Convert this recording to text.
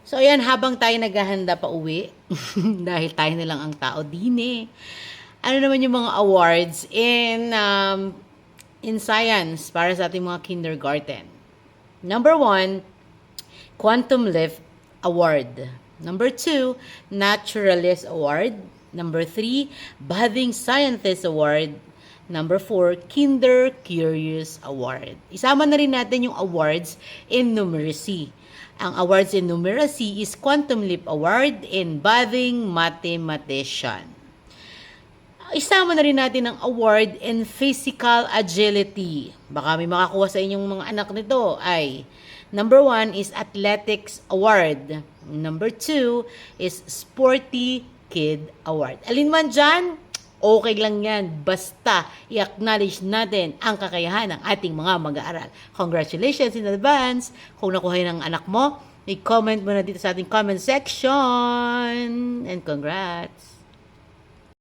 So, ayan, habang tayo naghahanda pa uwi, dahil tayo na lang ang tao din eh. Ano naman yung mga awards in science para sa ating mga kindergarten? Number 1, Quantum Leap Award. Number 2, Naturalist Award. Number 3, Budding Scientist Award. Number 4, Kinder Curious Award. Isama na rin natin yung awards in numeracy. Ang awards in numeracy is Quantum Leap Award and Budding Mathematician. Isama na rin natin ang award in Physical Agility. Baka may makakuha sa inyong mga anak nito ay number 1 is Athletics Award. Number 2 is Sporty Kid Award. Alin man dyan, okay lang yan. Basta i-acknowledge natin ang kakayahan ng ating mga mag-aaral. Congratulations in advance. Kung nakuha ng anak mo, i-comment mo na dito sa ating comment section. And congrats!